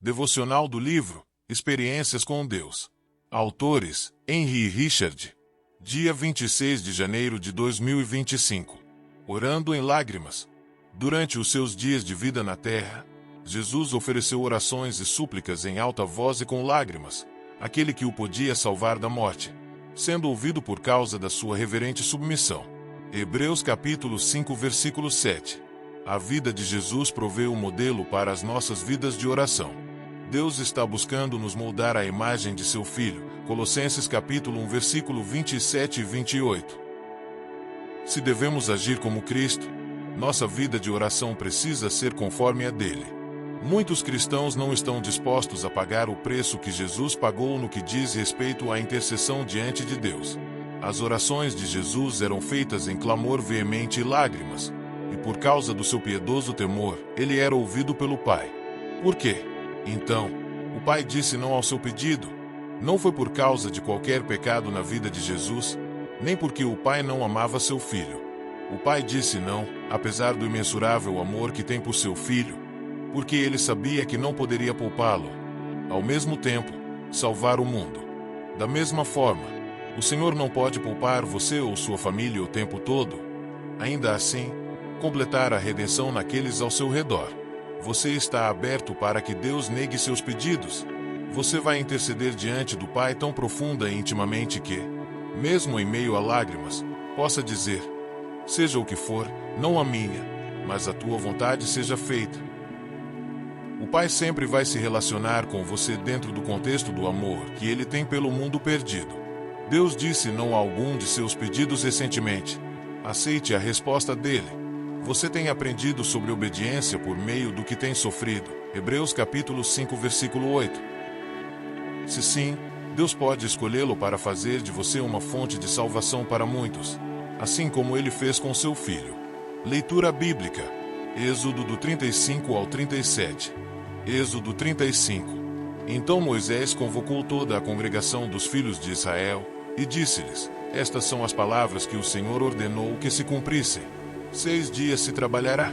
Devocional do livro Experiências com Deus. Autores: Henry e Richard. Dia 26 de janeiro de 2025. Orando em lágrimas. Durante os seus dias de vida na terra, Jesus ofereceu orações e súplicas em alta voz e com lágrimas, àquele que o podia salvar da morte, sendo ouvido por causa da sua reverente submissão. Hebreus capítulo 5 versículo 7. A vida de Jesus provê o modelo para as nossas vidas de oração. Deus está buscando nos moldar à imagem de seu Filho. Colossenses capítulo 1 versículo 27 e 28. Se devemos agir como Cristo, nossa vida de oração precisa ser conforme a dele. Muitos cristãos não estão dispostos a pagar o preço que Jesus pagou no que diz respeito à intercessão diante de Deus. As orações de Jesus eram feitas em clamor veemente e lágrimas, e por causa do seu piedoso temor, ele era ouvido pelo Pai. Por quê? Então, o Pai disse não ao seu pedido. Não foi por causa de qualquer pecado na vida de Jesus, nem porque o Pai não amava seu Filho. O Pai disse não, apesar do imensurável amor que tem por seu Filho, porque ele sabia que não poderia poupá-lo. Ao mesmo tempo, salvar o mundo. Da mesma forma, o Senhor não pode poupar você ou sua família o tempo todo. Ainda assim, completar a redenção naqueles ao seu redor. Você está aberto para que Deus negue seus pedidos? Você vai interceder diante do Pai tão profunda e intimamente que, mesmo em meio a lágrimas, possa dizer: seja o que for, não a minha, mas a tua vontade seja feita. O Pai sempre vai se relacionar com você dentro do contexto do amor que ele tem pelo mundo perdido. Deus disse não a algum de seus pedidos recentemente. Aceite a resposta dele. Você tem aprendido sobre obediência por meio do que tem sofrido. Hebreus capítulo 5 versículo 8. Se sim, Deus pode escolhê-lo para fazer de você uma fonte de salvação para muitos, assim como ele fez com seu filho. Leitura bíblica. Êxodo do 35 ao 37. Êxodo 35. Então Moisés convocou toda a congregação dos filhos de Israel, e disse-lhes: estas são as palavras que o Senhor ordenou que se cumprissem. 6 dias se trabalhará,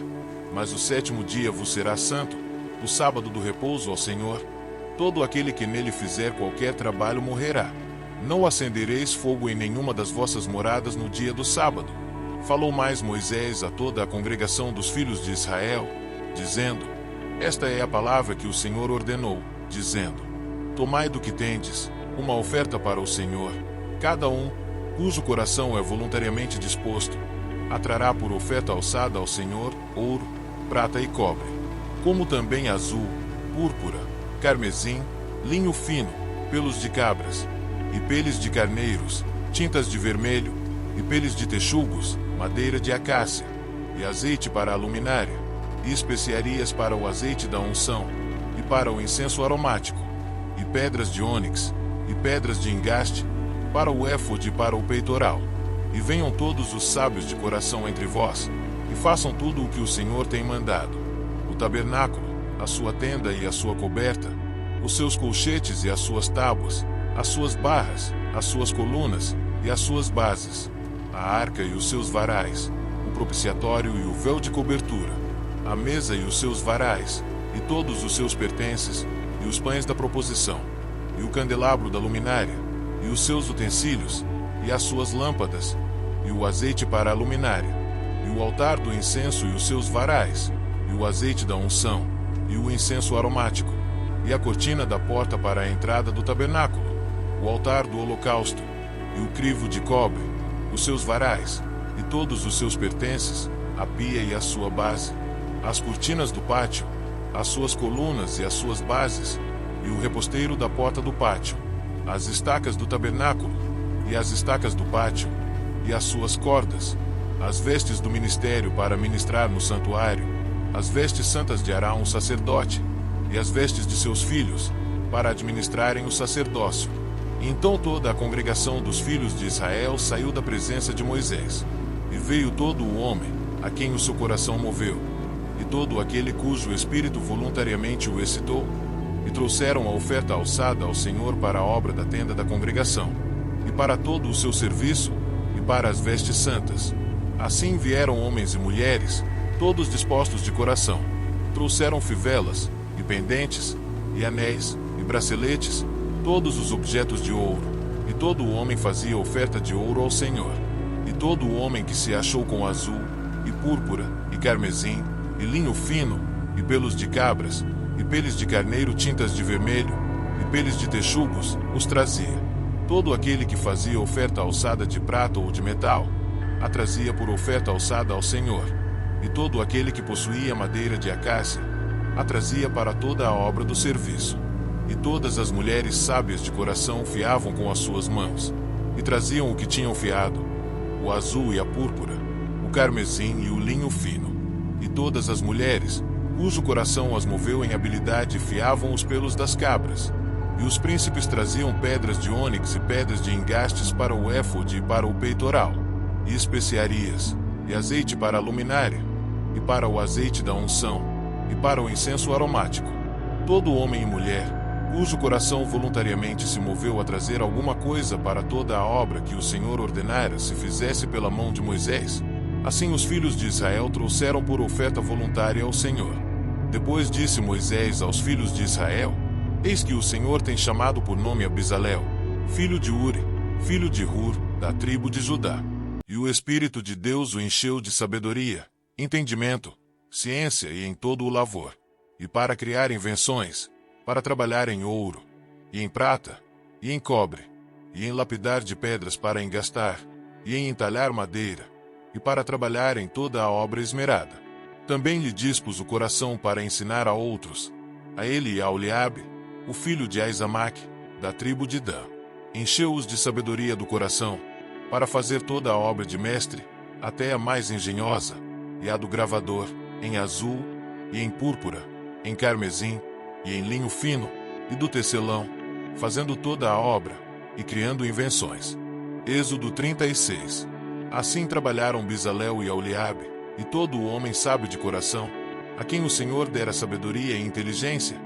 mas o 7º dia vos será santo, o sábado do repouso ao Senhor. Todo aquele que nele fizer qualquer trabalho morrerá. Não acendereis fogo em nenhuma das vossas moradas no dia do sábado. Falou mais Moisés a toda a congregação dos filhos de Israel, dizendo: esta é a palavra que o Senhor ordenou, dizendo: tomai do que tendes, uma oferta para o Senhor. Cada um, cujo coração é voluntariamente disposto, atrará por oferta alçada ao Senhor ouro, prata e cobre, como também azul, púrpura, carmesim, linho fino, pelos de cabras, e peles de carneiros, tintas de vermelho, e peles de texugos, madeira de acácia, e azeite para a luminária, e especiarias para o azeite da unção, e para o incenso aromático, e pedras de ônix, e pedras de engaste, para o éfode e para o peitoral. E venham todos os sábios de coração entre vós, e façam tudo o que o Senhor tem mandado: o tabernáculo, a sua tenda e a sua coberta, os seus colchetes e as suas tábuas, as suas barras, as suas colunas e as suas bases, a arca e os seus varais, o propiciatório e o véu de cobertura, a mesa e os seus varais, e todos os seus pertences, e os pães da proposição, e o candelabro da luminária, e os seus utensílios, e as suas lâmpadas, e o azeite para a luminária, e o altar do incenso e os seus varais, e o azeite da unção, e o incenso aromático, e a cortina da porta para a entrada do tabernáculo, o altar do holocausto, e o crivo de cobre, os seus varais, e todos os seus pertences, a pia e a sua base, as cortinas do pátio, as suas colunas e as suas bases, e o reposteiro da porta do pátio, as estacas do tabernáculo, e as estacas do pátio, e as suas cordas, as vestes do ministério para ministrar no santuário, as vestes santas de Arão o sacerdote, e as vestes de seus filhos, para administrarem o sacerdócio. Então toda a congregação dos filhos de Israel saiu da presença de Moisés, e veio todo o homem, a quem o seu coração moveu, e todo aquele cujo espírito voluntariamente o excitou, e trouxeram a oferta alçada ao Senhor para a obra da tenda da congregação, e para todo o seu serviço, e para as vestes santas. Assim vieram homens e mulheres, todos dispostos de coração. Trouxeram fivelas, e pendentes, e anéis, e braceletes, todos os objetos de ouro. E todo o homem fazia oferta de ouro ao Senhor. E todo o homem que se achou com azul, e púrpura, e carmesim, e linho fino, e pelos de cabras, e peles de carneiro tintas de vermelho, e peles de texugos, os trazia. Todo aquele que fazia oferta alçada de prata ou de metal, a trazia por oferta alçada ao Senhor. E todo aquele que possuía madeira de acácia, a trazia para toda a obra do serviço. E todas as mulheres sábias de coração fiavam com as suas mãos, e traziam o que tinham fiado, o azul e a púrpura, o carmesim e o linho fino. E todas as mulheres, cujo coração as moveu em habilidade, fiavam os pelos das cabras. E os príncipes traziam pedras de ônix e pedras de engastes para o éfode e para o peitoral, e especiarias, e azeite para a luminária, e para o azeite da unção, e para o incenso aromático. Todo homem e mulher, cujo coração voluntariamente se moveu a trazer alguma coisa para toda a obra que o Senhor ordenara se fizesse pela mão de Moisés, assim os filhos de Israel trouxeram por oferta voluntária ao Senhor. Depois disse Moisés aos filhos de Israel: Eis que o Senhor tem chamado por nome a Bezalel, filho de Uri, filho de Hur, da tribo de Judá. E o Espírito de Deus o encheu de sabedoria, entendimento, ciência e em todo o lavor, e para criar invenções, para trabalhar em ouro, e em prata, e em cobre, e em lapidar de pedras para engastar, e em entalhar madeira, e para trabalhar em toda a obra esmerada. Também lhe dispus o coração para ensinar a outros, a ele e a Oliabe, o filho de Aizamaque, da tribo de Dan. Encheu-os de sabedoria do coração, para fazer toda a obra de mestre, até a mais engenhosa, e a do gravador, em azul, e em púrpura, em carmesim, e em linho fino, e do tecelão, fazendo toda a obra, e criando invenções. Êxodo 36. Assim trabalharam Bezalel e Aholiabe, e todo o homem sábio de coração, a quem o Senhor dera sabedoria e inteligência,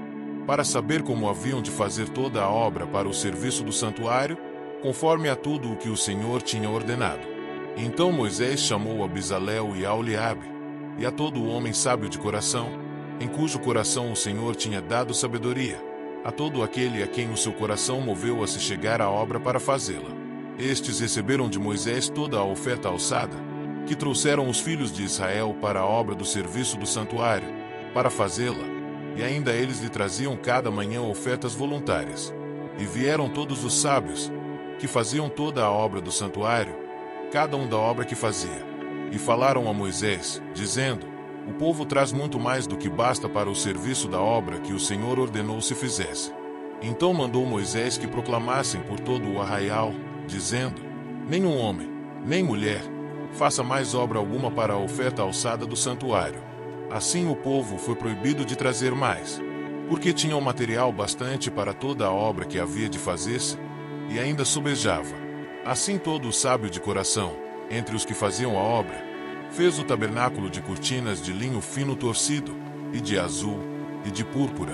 para saber como haviam de fazer toda a obra para o serviço do santuário, conforme a tudo o que o Senhor tinha ordenado. Então Moisés chamou a Bezalel e a Aholiabe, e a todo o homem sábio de coração, em cujo coração o Senhor tinha dado sabedoria, a todo aquele a quem o seu coração moveu a se chegar à obra para fazê-la. Estes receberam de Moisés toda a oferta alçada, que trouxeram os filhos de Israel para a obra do serviço do santuário, para fazê-la, e ainda eles lhe traziam cada manhã ofertas voluntárias. E vieram todos os sábios, que faziam toda a obra do santuário, cada um da obra que fazia, e falaram a Moisés, dizendo: O povo traz muito mais do que basta para o serviço da obra que o Senhor ordenou se fizesse. Então mandou Moisés que proclamassem por todo o arraial, dizendo: Nenhum homem, nem mulher, faça mais obra alguma para a oferta alçada do santuário. Assim o povo foi proibido de trazer mais, porque tinham material bastante para toda a obra que havia de fazer-se, e ainda sobejava. Assim todo o sábio de coração, entre os que faziam a obra, fez o tabernáculo de cortinas de linho fino torcido, e de azul, e de púrpura,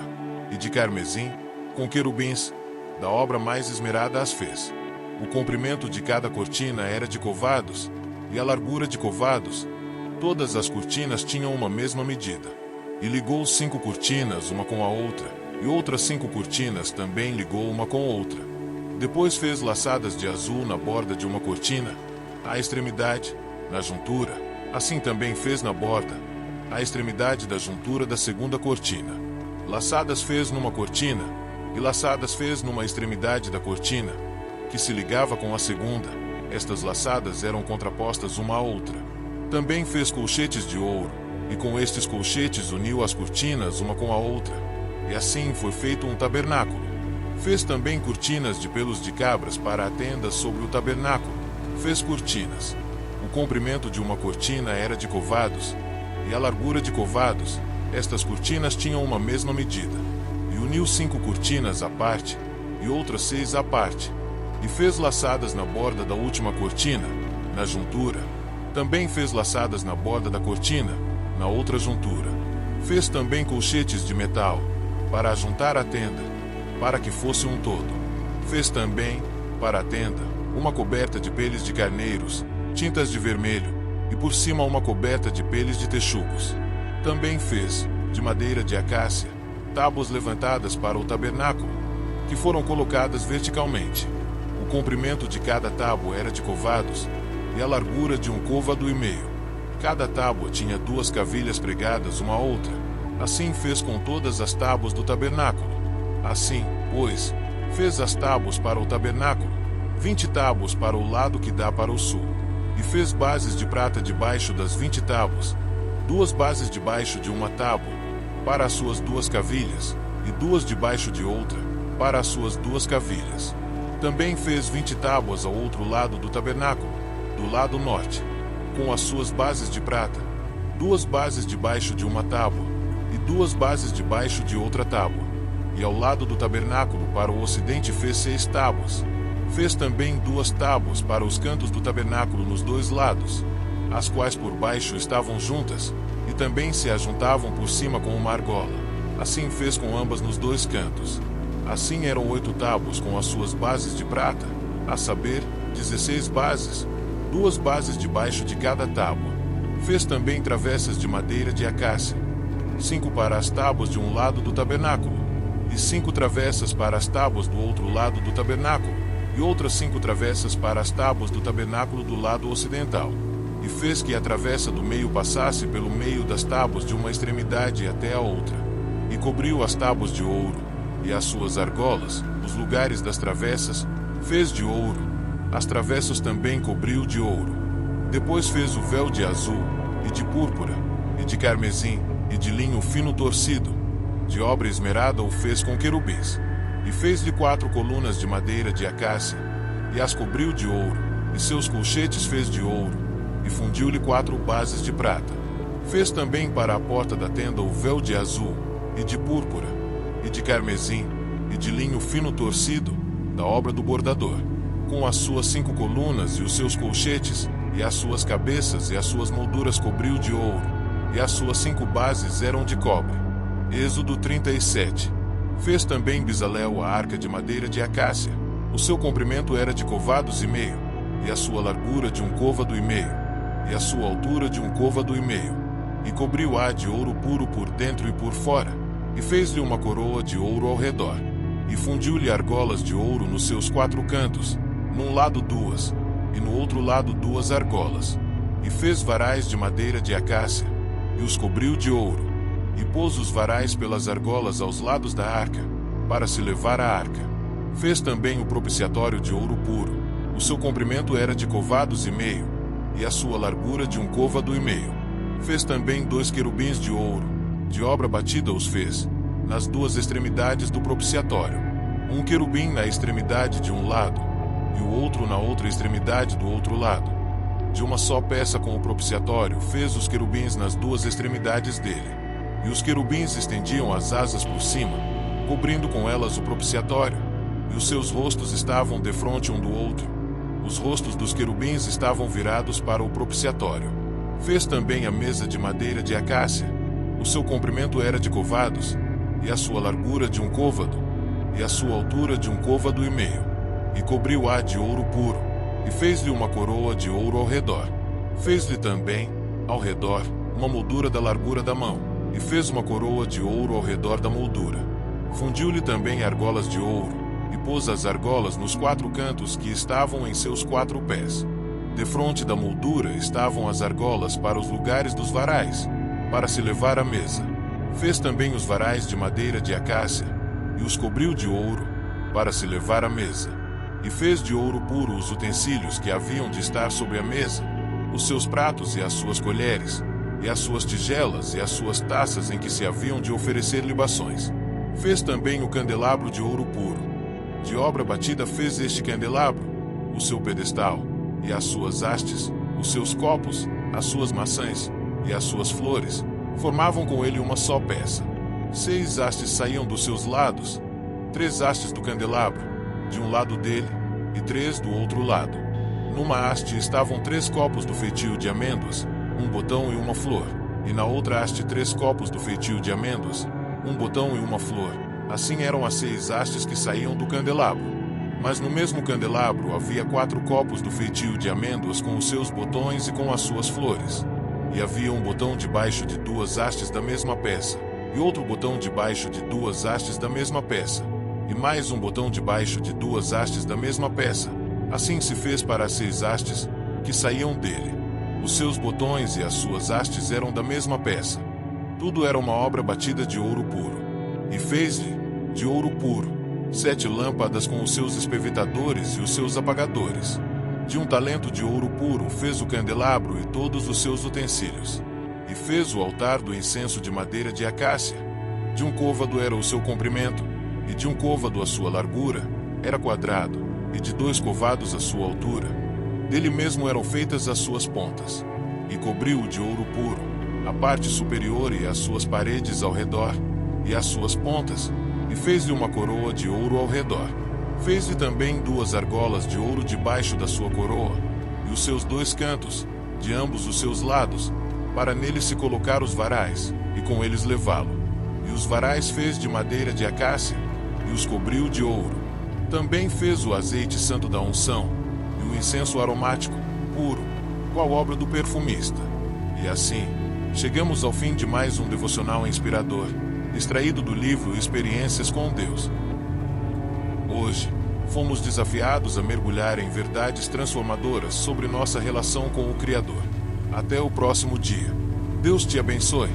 e de carmesim, com querubins, da obra mais esmerada as fez. O comprimento de cada cortina era de covados, e a largura de covados. Todas as cortinas tinham uma mesma medida. E ligou 5 cortinas uma com a outra, e outras 5 cortinas também ligou uma com outra. Depois fez laçadas de azul na borda de uma cortina, à extremidade, na juntura. Assim também fez na borda, à extremidade da juntura da segunda cortina. Laçadas fez numa cortina, e laçadas fez numa extremidade da cortina, que se ligava com a segunda. Estas laçadas eram contrapostas uma à outra. Também fez colchetes de ouro, e com estes colchetes uniu as cortinas uma com a outra. E assim foi feito um tabernáculo. Fez também cortinas de pelos de cabras para a tenda sobre o tabernáculo. Fez cortinas. O comprimento de uma cortina era de covados, e a largura de covados. Estas cortinas tinham uma mesma medida. E uniu 5 cortinas à parte, e outras 6 à parte. E fez laçadas na borda da última cortina, na juntura. Também fez laçadas na borda da cortina, na outra juntura. Fez também colchetes de metal, para ajuntar a tenda, para que fosse um todo. Fez também, para a tenda, uma coberta de peles de carneiros, tintas de vermelho, e por cima uma coberta de peles de texugos. Também fez, de madeira de acácia, tábuas levantadas para o tabernáculo, que foram colocadas verticalmente. O comprimento de cada tábua era de covados, e a largura de um côvado e meio. Cada tábua tinha 2 cavilhas pregadas uma à outra. Assim fez com todas as tábuas do tabernáculo. Assim, pois, fez as tábuas para o tabernáculo, 20 tábuas para o lado que dá para o sul. E fez bases de prata debaixo das 20 tábuas, 2 bases debaixo de uma tábua, para as suas 2 cavilhas, e 2 debaixo de outra, para as suas 2 cavilhas. Também fez 20 tábuas ao outro lado do tabernáculo, do lado norte, com as suas bases de prata, 2 bases debaixo de uma tábua, e 2 bases debaixo de outra tábua. E ao lado do tabernáculo para o ocidente fez 6 tábuas. Fez também 2 tábuas para os cantos do tabernáculo nos 2 lados, as quais por baixo estavam juntas, e também se ajuntavam por cima com uma argola. Assim fez com ambas nos 2 cantos. Assim eram 8 tábuas com as suas bases de prata, a saber, 16 bases, 2 bases debaixo de cada tábua. Fez também travessas de madeira de acácia, 5 para as tábuas de um lado do tabernáculo, e 5 travessas para as tábuas do outro lado do tabernáculo, e outras 5 travessas para as tábuas do tabernáculo do lado ocidental. E fez que a travessa do meio passasse pelo meio das tábuas de uma extremidade até a outra. E cobriu as tábuas de ouro, e as suas argolas, os lugares das travessas, fez de ouro. As travessas também cobriu de ouro. Depois fez o véu de azul, e de púrpura, e de carmesim, e de linho fino torcido. De obra esmerada o fez com querubins. E fez-lhe 4 colunas de madeira de acácia, e as cobriu de ouro, e seus colchetes fez de ouro, e fundiu-lhe 4 bases de prata. Fez também para a porta da tenda o véu de azul, e de púrpura, e de carmesim, e de linho fino torcido, da obra do bordador, com as suas 5 colunas e os seus colchetes, e as suas cabeças e as suas molduras cobriu de ouro, e as suas 5 bases eram de cobre. Êxodo 37. Fez também Bezalel a arca de madeira de acácia. O seu comprimento era de covados e meio, e a sua largura de um côvado e meio, e a sua altura de um côvado e meio. E cobriu-a de ouro puro por dentro e por fora, e fez-lhe uma coroa de ouro ao redor. E fundiu-lhe argolas de ouro nos seus 4 cantos, num lado 2, e no outro lado 2 argolas. E fez varais de madeira de acácia, e os cobriu de ouro. E pôs os varais pelas argolas aos lados da arca, para se levar a arca. Fez também o propiciatório de ouro puro. O seu comprimento era de covados e meio, e a sua largura de um côvado e meio. Fez também 2 querubins de ouro, de obra batida os fez, nas 2 extremidades do propiciatório. Um querubim na extremidade de um lado, e o outro na outra extremidade do outro lado. De uma só peça com o propiciatório fez os querubins nas 2 extremidades dele. E os querubins estendiam as asas por cima, cobrindo com elas o propiciatório, e os seus rostos estavam defronte um do outro. Os rostos dos querubins estavam virados para o propiciatório. Fez também a mesa de madeira de acácia. O seu comprimento era de covados, e a sua largura de um côvado, e a sua altura de um côvado e meio. E cobriu-a de ouro puro, e fez-lhe uma coroa de ouro ao redor. Fez-lhe também, ao redor, uma moldura da largura da mão, e fez uma coroa de ouro ao redor da moldura. Fundiu-lhe também argolas de ouro, e pôs as argolas nos 4 cantos que estavam em seus 4 pés. Defronte da moldura estavam as argolas para os lugares dos varais, para se levar à mesa. Fez também os varais de madeira de acácia, e os cobriu de ouro, para se levar à mesa. E fez de ouro puro os utensílios que haviam de estar sobre a mesa, os seus pratos e as suas colheres, e as suas tigelas e as suas taças em que se haviam de oferecer libações. Fez também o candelabro de ouro puro. De obra batida fez este candelabro, o seu pedestal, e as suas hastes, os seus copos, as suas maçãs, e as suas flores, formavam com ele uma só peça. 6 hastes saíam dos seus lados, 3 hastes do candelabro, de um lado dele, e 3 do outro lado. Numa haste estavam 3 copos do feitio de amêndoas, um botão e uma flor, e na outra haste 3 copos do feitio de amêndoas, um botão e uma flor. Assim eram as 6 hastes que saíam do candelabro. Mas no mesmo candelabro havia 4 copos do feitio de amêndoas com os seus botões e com as suas flores. E havia um botão debaixo de 2 hastes da mesma peça, e outro botão debaixo de 2 hastes da mesma peça, e mais um botão debaixo de 2 hastes da mesma peça. Assim se fez para as 6 hastes que saíam dele. Os seus botões e as suas hastes eram da mesma peça. Tudo era uma obra batida de ouro puro. E fez-lhe, de ouro puro, 7 lâmpadas com os seus espevetadores e os seus apagadores. De um talento de ouro puro fez o candelabro e todos os seus utensílios. E fez o altar do incenso de madeira de acácia. De um côvado era o seu comprimento, e de um côvado a sua largura, era quadrado, e de 2 covados a sua altura. Dele mesmo eram feitas as suas pontas. E cobriu-o de ouro puro, a parte superior e as suas paredes ao redor, e as suas pontas, e fez-lhe uma coroa de ouro ao redor. Fez-lhe também 2 argolas de ouro debaixo da sua coroa, e os seus 2 cantos, de ambos os seus lados, para nele se colocar os varais, e com eles levá-lo. E os varais fez de madeira de acácia, e os cobriu de ouro. Também fez o azeite santo da unção, e o incenso aromático, puro, qual obra do perfumista. E assim, chegamos ao fim de mais um devocional inspirador, extraído do livro Experiências com Deus. Hoje, fomos desafiados a mergulhar em verdades transformadoras sobre nossa relação com o Criador. Até o próximo dia. Deus te abençoe.